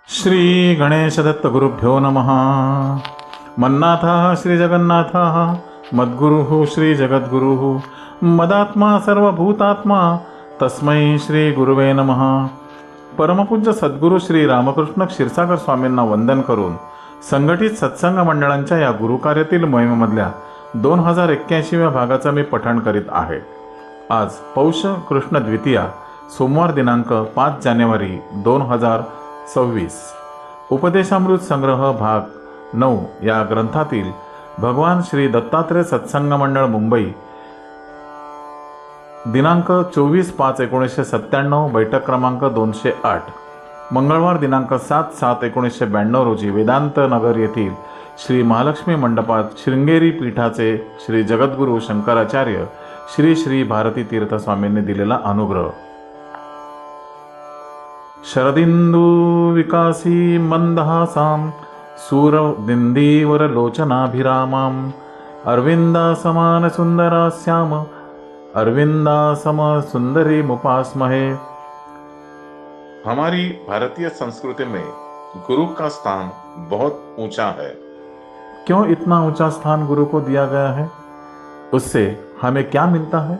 श्री गणेशदत्त गुरुभ्यो नमः। मन्नाथः श्री जगन्नाथः मद्गुरुः श्री जगद्गुरुः मदात्मा सर्वभूतात्मा तस्मै श्री गुरुवे नमः। परमपूज्य सद्गुरू श्री रामकृष्ण क्षीरसागर स्वामींना वंदन करून संघटित सत्संग मंडळांच्या या गुरुकार्यातील मोहिमेमधल्या 2081व्या भागाचा मी पठण करीत आहे। आज पौष कृष्ण द्वितीया सोमवार दिनांक 5 जानेवारी 2026 उपदेशामृत संग्रह भाग 9 या ग्रंथातील भगवान श्री दत्तात्रेय सत्संग मंडळ मुंबई दिनांक 24/5/1997 बैठक क्रमांक 208 मंगळवार दिनांक 7/7/1992 रोजी वेदांत नगर येथील श्री महालक्ष्मी मंडपात शृंगेरी पीठाचे श्री जगद्गुरू शंकराचार्य श्री श्री भारती तीर्थ स्वामींनी दिलेला अनुग्रह। शरदिंदु विकासी मंदहासां सूरदिंदीवर लोचनाभिरामां अरविंदा समान सुंदरास्याम अरविंदा सम सुंदरी मुपास्महे। हमारी भारतीय संस्कृति में गुरु का स्थान बहुत ऊंचा है। क्यों इतना ऊंचा स्थान गुरु को दिया गया है? उससे हमें क्या मिलता है?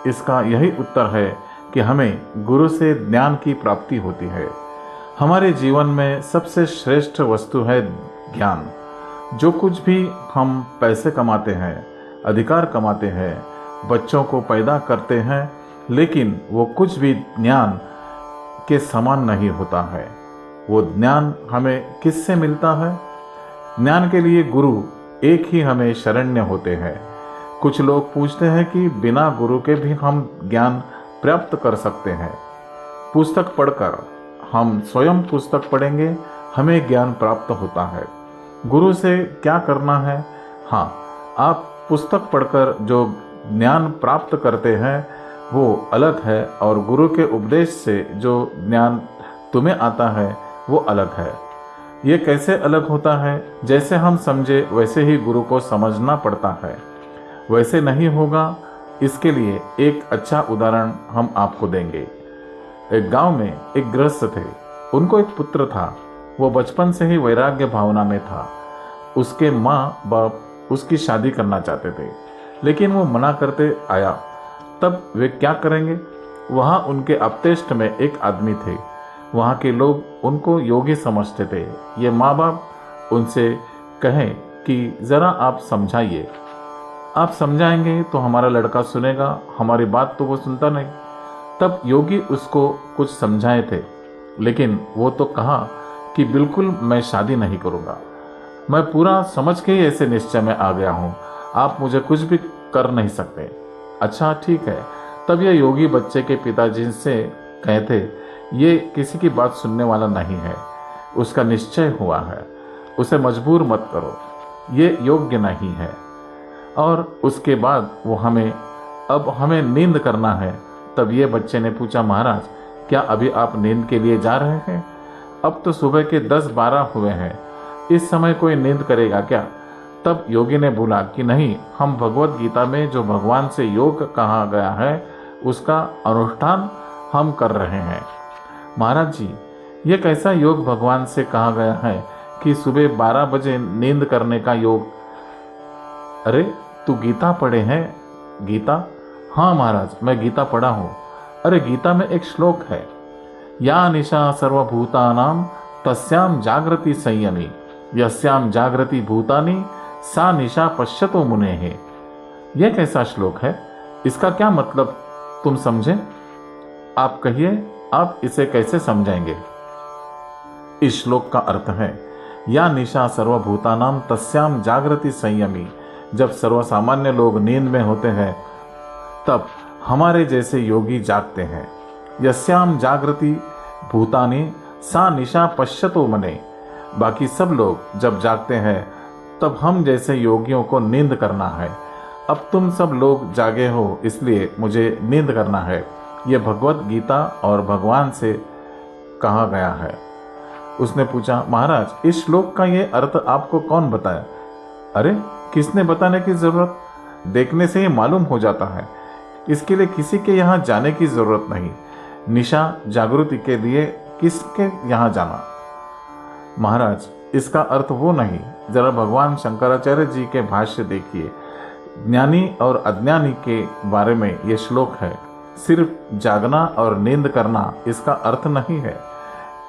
इसका यही उत्तर है कि हमें गुरु से ज्ञान की प्राप्ति होती है। हमारे जीवन में सबसे श्रेष्ठ वस्तु है ज्ञान। जो कुछ भी हम पैसे कमाते हैं, अधिकार कमाते हैं, बच्चों को पैदा करते हैं, लेकिन वो कुछ भी ज्ञान के समान नहीं होता है। वो ज्ञान हमें किससे मिलता है? ज्ञान के लिए गुरु एक ही हमें शरण्य होते हैं। कुछ लोग पूछते हैं कि बिना गुरु के भी हम ज्ञान प्राप्त कर सकते हैं। पुस्तक पढ़कर, हम स्वयं पुस्तक पढ़ेंगे, हमें ज्ञान प्राप्त होता है। गुरु से क्या करना है? हाँ, आप पुस्तक पढ़कर जो ज्ञान प्राप्त करते हैं वो अलग है, और गुरु के उपदेश से जो ज्ञान तुम्हें आता है वो अलग है। ये कैसे अलग होता है? जैसे हम समझे वैसे ही गुरु को समझना पड़ता है। वैसे नहीं होगा, इसके लिए एक अच्छा उदाहरण हम आपको देंगे। एक गांव में एक गृहस्थ थे। उनको एक पुत्र था। वो बचपन से ही वैराग्य भावना में था। उसके माँ बाप उसकी शादी करना चाहते थे, लेकिन वो मना करते आया। तब वे क्या करेंगे? वहाँ उनके अपतेष्ट में एक आदमी थे। वहाँ के लोग उनको योगी समझते थे। ये माँ बाप उनसे कहें कि ज़रा आप समझाइए। आप समझाएंगे तो हमारा लड़का सुनेगा, हमारी बात तो वो सुनता नहीं। तब योगी उसको कुछ समझाए थे, लेकिन वो तो कहा कि बिल्कुल मैं शादी नहीं करूँगा। मैं पूरा समझ के ही ऐसे निश्चय में आ गया हूँ। आप मुझे कुछ भी कर नहीं सकते। अच्छा ठीक है। तब यह योगी बच्चे के पिताजी से कहते, ये किसी की बात सुनने वाला नहीं है। उसका निश्चय हुआ है, उसे मजबूर मत करो, ये योग्य नहीं है। और उसके बाद वो हमें नींद करना है। तब ये बच्चे ने पूछा, महाराज क्या अभी आप नींद के लिए जा रहे हैं? अब तो सुबह के 10-12 हुए हैं, इस समय कोई नींद करेगा क्या? तब योगी ने बोला कि नहीं, हम भगवत गीता में जो भगवान से योग कहा गया है उसका अनुष्ठान हम कर रहे हैं। महाराज जी, ये कैसा योग भगवान से कहा गया है कि सुबह 12 बजे नींद करने का योग? अरे तू गीता पढ़े हैं? गीता? हाँ महाराज, मैं गीता पढ़ा हूँ। अरे गीता में एक श्लोक है, या निशा सर्वभूतानां तस्याम जागृति संयमी यस्याम जागृति भूतानि सा निशा पश्यतो मुनेः। यह कैसा श्लोक है? इसका क्या मतलब तुम समझे? आप कहिए, आप इसे कैसे समझाएंगे? इस श्लोक का अर्थ है, या निशा सर्वभूतानां तस्याम जागृति संयमी। जब सर्वसामान्य लोग नींद में होते हैं तब हमारे जैसे योगी जागते हैं। यस्याम जागृति भूतानि सा निशा पश्यतो मने। बाकी सब लोग जब जागते हैं तब हम जैसे योगियों को नींद करना है। अब तुम सब लोग जागे हो, इसलिए मुझे नींद करना है। ये भगवत गीता और भगवान से कहा गया है। उसने पूछा, महाराज इस श्लोक का ये अर्थ आपको कौन बताया? अरे किसने बताने की जरूरत? देखने से ही मालूम हो जाता है। इसके लिए किसी के यहाँ जाने की जरूरत नहीं। निशा जागृति के लिए किसके यहाँ जाना? महाराज, इसका अर्थ वो नहीं। जरा भगवान शंकराचार्य जी के भाष्य देखिए। ज्ञानी और अज्ञानी के बारे में ये श्लोक है। सिर्फ जागना और नींद करना इसका अर्थ नहीं है।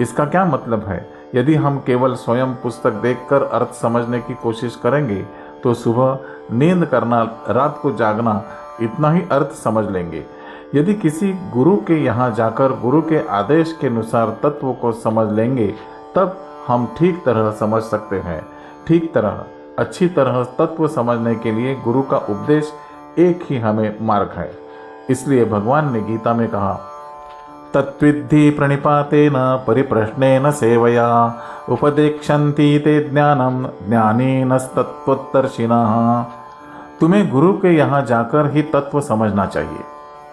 इसका क्या मतलब है? यदि हम केवल स्वयं पुस्तक देखकर अर्थ समझने की कोशिश करेंगे तो सुबह नींद करना, रात को जागना, इतना ही अर्थ समझ लेंगे। यदि किसी गुरु के यहाँ जाकर गुरु के आदेश के अनुसार तत्व को समझ लेंगे तब हम ठीक तरह समझ सकते हैं। ठीक तरह, अच्छी तरह तत्व समझने के लिए गुरु का उपदेश एक ही हमें मार्ग है। इसलिए भगवान ने गीता में कहा, तत्विद्धि प्रणिपातेन परिप्रश्नेन सेवया उपदेक्षन्ति ते ज्ञानम ज्ञानिनस्तत्त्वदर्शिनः। तुम्हें गुरु के यहाँ जाकर ही तत्व समझना चाहिए।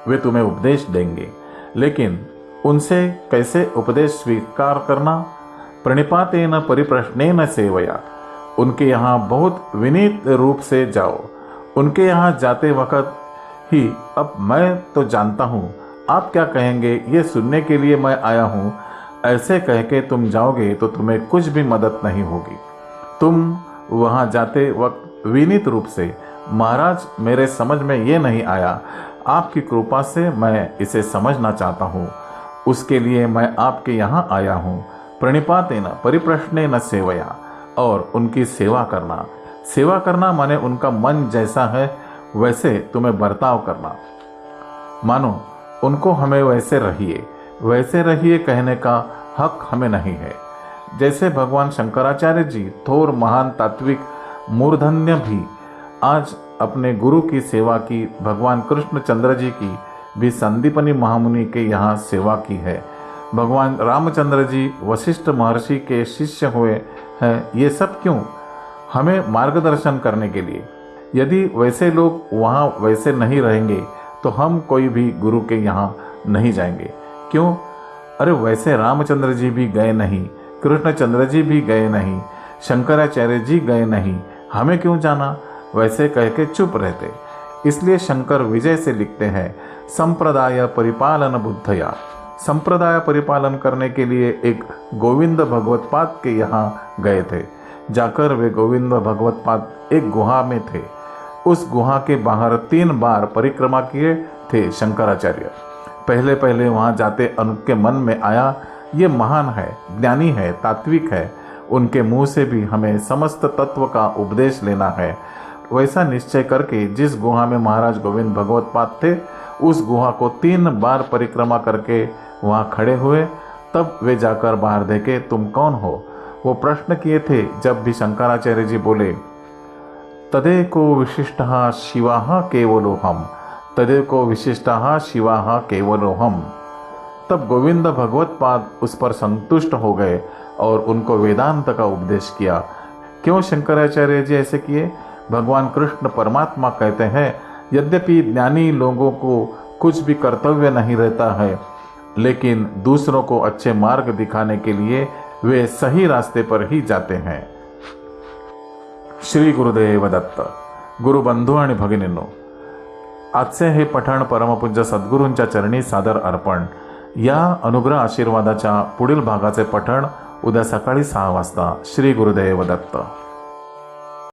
वे तुम्हें उपदेश देंगे, लेकिन उनसे कैसे उपदेश स्वीकार करना? प्रणिपातेन परिप्रश्नेन सेवया, उनके यहाँ बहुत विनीत रूप से जाओ। उनके यहाँ जाते वक्त ही अब मैं तो जानता हूँ, आप क्या कहेंगे ये सुनने के लिए मैं आया हूँ, ऐसे कह के तुम जाओगे तो तुम्हें कुछ भी मदद नहीं होगी। तुम वहाँ जाते वक्त विनीत रूप से, महाराज मेरे समझ में ये नहीं आया, आपकी कृपा से मैं इसे समझना चाहता हूँ, उसके लिए मैं आपके यहाँ आया हूँ। प्रणिपातेन परिप्रश्नेन सेवया, और उनकी सेवा करना। सेवा करना माने उनका मन जैसा है वैसे तुम्हें बर्ताव करना। मानो उनको हमें वैसे रहिए कहने का हक हमें नहीं है। जैसे भगवान शंकराचार्य जी, थोर महान तात्विक मूर्धन्य भी आज अपने गुरु की सेवा की, भगवान कृष्णचंद्र जी की भी संदीपनी महामुनि के यहाँ सेवा की है। भगवान रामचंद्र जी वशिष्ठ महर्षि के शिष्य हुए हैं। ये सब क्यों? हमें मार्गदर्शन करने के लिए। यदि वैसे लोग वहाँ वैसे नहीं रहेंगे तो हम कोई भी गुरु के यहाँ नहीं जाएंगे। क्यों? अरे वैसे रामचंद्र जी भी गए नहीं, कृष्णचंद्र जी भी गए नहीं, शंकराचार्य जी गए नहीं, हमें क्यों जाना? वैसे कह के चुप रहते। इसलिए शंकर विजय से लिखते हैं, संप्रदाय परिपालन बुद्धया। संप्रदाय परिपालन करने के लिए एक गोविंद भगवत्पाद के यहाँ गए थे। जाकर वे गोविंद भगवत्पाद एक गुहा में थे। उस गुहा के बाहर 3 बार परिक्रमा किए थे शंकराचार्य। पहले पहले वहाँ जाते उनके मन में आया, ये महान है, ज्ञानी है, तात्विक है, उनके मुंह से भी हमें समस्त तत्व का उपदेश लेना है। वैसा निश्चय करके जिस गुहा में महाराज गोविंद भगवत्पाद थे, उस गुहा को 3 बार परिक्रमा करके वहाँ खड़े हुए। तब वे जाकर बाहर देखे, तुम कौन हो? वो प्रश्न किए थे। जब भी शंकराचार्य जी बोले, तदेको विशिष्टः शिवः केवलोऽहम्, तदेको विशिष्टः शिवः केवलोऽहम्। तब गोविंद भगवत्पाद उस पर संतुष्ट हो गए और उनको वेदांत का उपदेश किया। क्यों शंकराचार्य जी ऐसे किए? भगवान कृष्ण परमात्मा कहते हैं, यद्यपि ज्ञानी लोगों को कुछ भी कर्तव्य नहीं रहता है, लेकिन दूसरों को अच्छे मार्ग दिखाने के लिए वे सही रास्ते पर ही जाते हैं। श्री गुरुदेव दत्त. गुरु बंधू आणि भगिनींनो, आजचे हे पठण परमपूज्य सद्गुरूंच्या चरणी सादर अर्पण. या अनुग्रह आशीर्वादाच्या पुढील भागाचे पठण उद्या सकाळी 6 वाजता. श्री गुरुदेव दत्त.